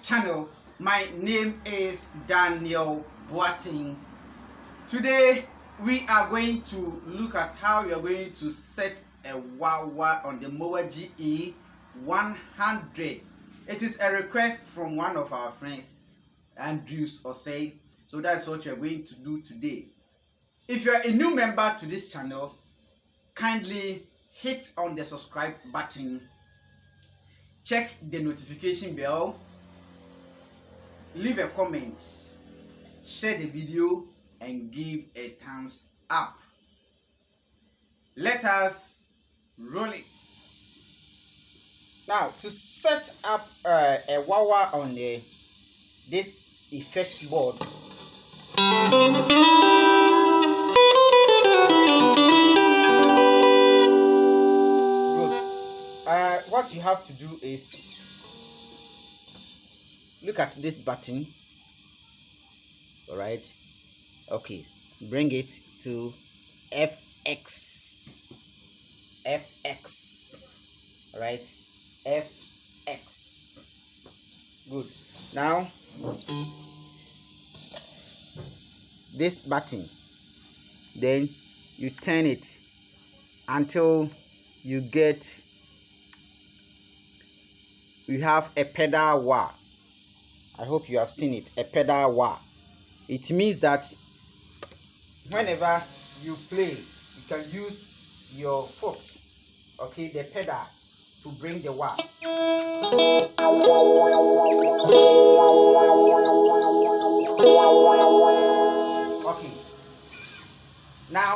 channel. My name is Daniel Boating. Today we are going to look at how you are going to set a wah-wah on the Mooer GE100. It is a request from one of our friends, Andrews Osei. So that's what you are going to do today. If you are a new member to this channel, kindly hit on the subscribe button, check the notification bell, leave a comment, share the video and give a thumbs up. Let us roll it. Now, to set up a wah-wah on this effect board, what you have to do is look at this button. All right, okay, bring it to FX. All right, FX. Good. Now this button, then you turn it until you have a pedal wah. I hope you have seen it, a pedal wah. It means that whenever you play, you can use your foot, okay, the pedal, to bring the wah. Okay. Now,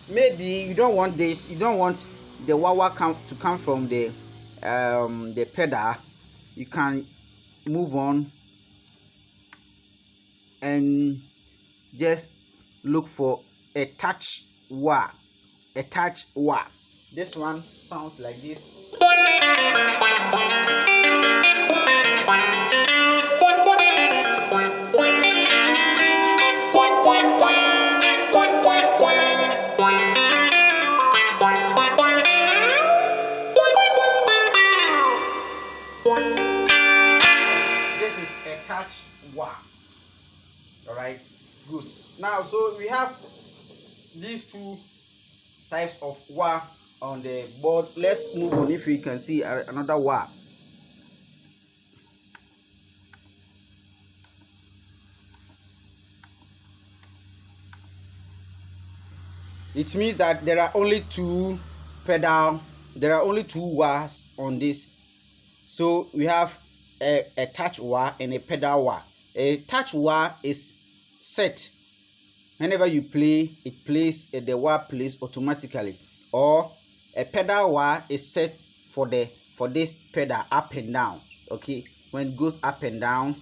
maybe you don't want this. You don't want the wah-wah to come from the pedal. You can move on and just look for a touch wah. A touch wah. This one sounds like this. This is a touch wah. All right, good. Now, so we have these two types of wah on the board. Let's move on. If you can see another wah. It means that there are only two wahs on this. So we have a touch wah and a pedal wah. A touch wah is set whenever you play, it plays, the wah plays automatically. Or a pedal wah is set for this pedal up and down. Okay, when it goes up and down,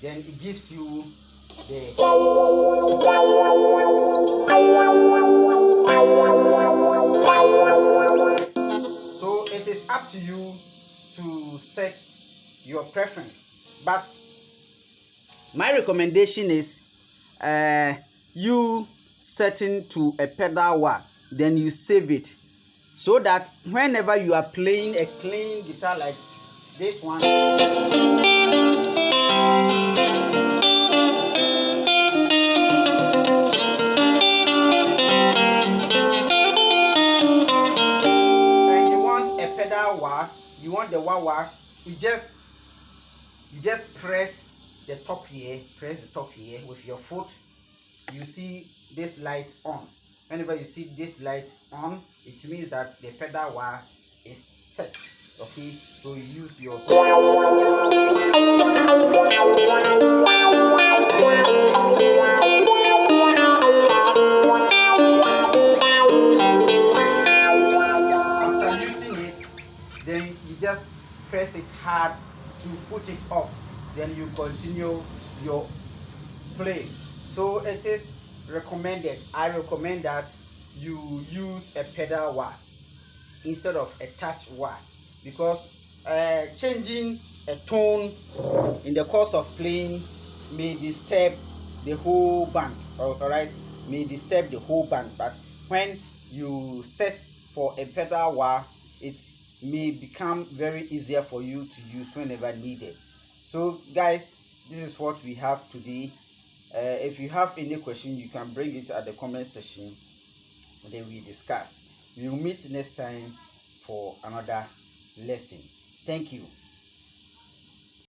then it gives you the so it is up to you to set your preference, but my recommendation is you setting to a pedal wah, then you save it, so that whenever you are playing a clean guitar like this one, and you want a pedal wah, you want the wah-wah, you just press the top here, with your foot. You see this light on. Whenever you see this light on, it means that the pedal wah is set. Okay, so you use your after using it, then you just press it hard to put it off, then you continue your play. So it is recommended, I recommend that you use a pedal wah instead of a touch wah, because changing a tone in the course of playing may disturb the whole band. All right, may disturb the whole band. But when you set for a pedal wah, it may become very easier for you to use whenever needed. So guys, this is what we have today. If you have any question, you can bring it at the comment section and then we discuss. We will meet next time for another lesson. Thank you.